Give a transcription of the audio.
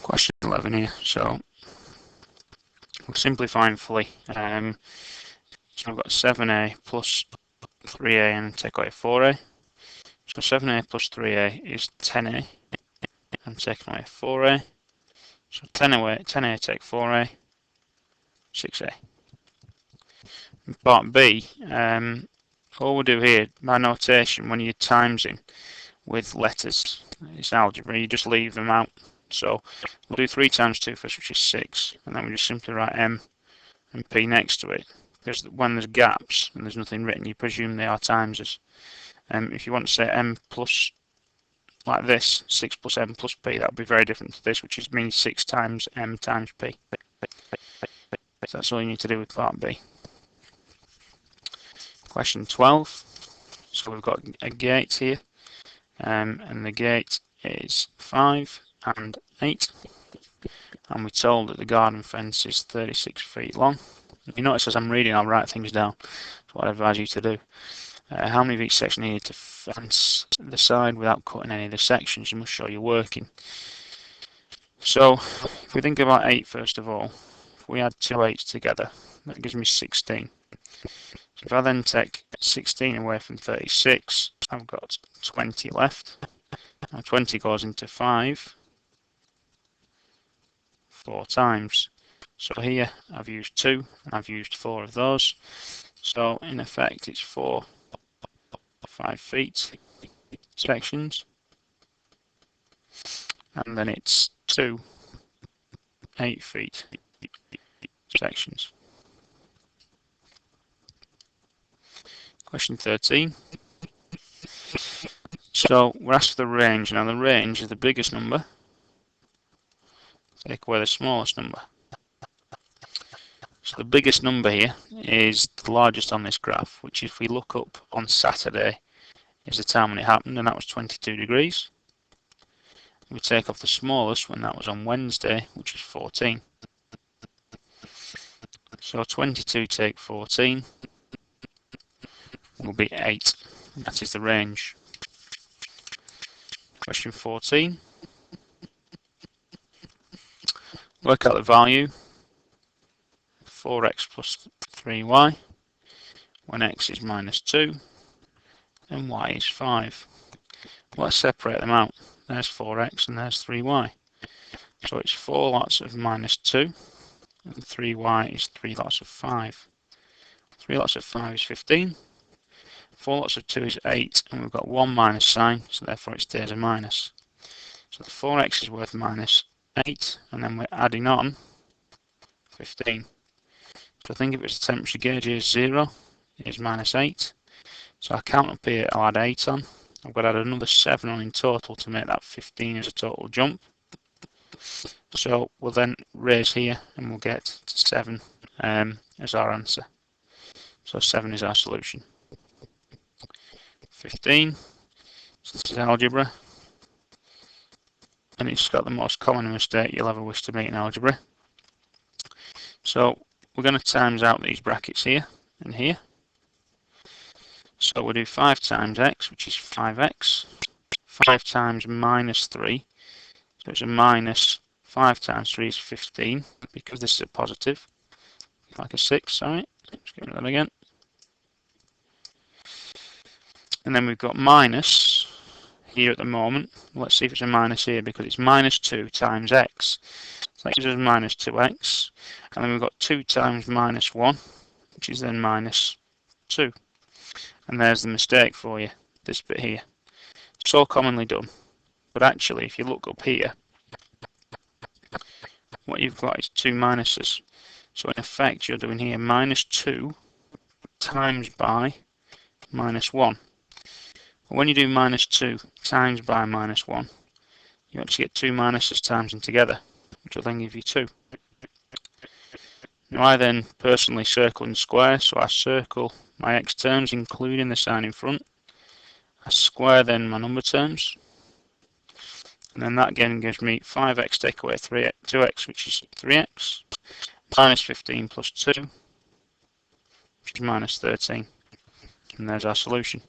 Question 11 here. So we're simplifying fully. So I've got 7a plus 3a and take away 4a. So 7a plus 3a is 10a. I'm taking away 4a. So 10a take 4a, 6a. In part B, all we'll do here, by notation, when you're timesing with letters, it's algebra, you just leave them out. So we'll do 3 times 2 first, which is 6, and then we just simply write m and p next to it. Because when there's gaps and there's nothing written, you presume they are timesers. If you want to say m plus, like this, 6 plus m plus p, that would be very different to this, which is means 6 times m times p. So that's all you need to do with part B. Question 12. So we've got a gate here, and the gate is 5 and 8, and we're told that the garden fence is 36 feet long. You notice as I'm reading, I'll write things down. That's what I advise you to do. How many of each section you need to fence the side without cutting any of the sections? You must show you're working. So if we think about 8 first of all, if we add 2 8s together, that gives me 16. So if I then take 16 away from 36, I've got 20 left. Now 20 goes into 5 4 times. So here I've used 2 and I've used 4 of those. So in effect it's 4 5 feet sections, and then it's 2 8 feet sections. Question 13. So we're asked for the range. Now the range is the biggest number, take away the smallest number. So the biggest number here is the largest on this graph, which if we look up on Saturday is the time when it happened, and that was 22 degrees. We take off the smallest when that was on Wednesday, which is 14. So 22 take 14 will be 8. That is the range. Question 14. Work out the value 4x plus 3y when x is minus 2 and y is 5. Let's separate them out. There's 4x and there's 3y. So it's 4 lots of minus 2 and 3y is 3 lots of 5. 3 lots of 5 is 15. 4 lots of 2 is 8, and we've got 1 minus sign, so therefore it stays a minus. So the 4x is worth minus 8, and then we're adding on 15. So think if it's the temperature gauge is 0, it's minus 8. So I count up here, I'll add 8 on. I've got to add another 7 on in total to make that 15 as a total jump. So we'll then raise here, and we'll get to 7 as our answer. So 7 is our solution. 15, so this is algebra, and it's got the most common mistake you'll ever wish to make in algebra. So we're going to times out these brackets here and here. So we'll do 5 times x, which is 5x, 5 times minus 3, so it's a minus 5 times 3 is 15, because this is a positive, like a 6, sorry, let's get rid of that again. And then we've got minus here at the moment. Let's see if it's a minus here, because it's minus 2 times x. So that gives us minus 2x. And then we've got 2 times minus 1, which is then minus 2. And there's the mistake for you, this bit here. So commonly done. But actually, if you look up here, what you've got is 2 minuses. So in effect, you're doing here minus 2 times by minus 1. When you do minus 2 times by minus 1, you actually get 2 minuses timesing together, which will then give you 2. Now I then personally circle and square, so I circle my x terms including the sign in front. I square then my number terms, and then that again gives me 5x take away 2x, which is 3x, minus 15 plus 2, which is minus 13, and there's our solution.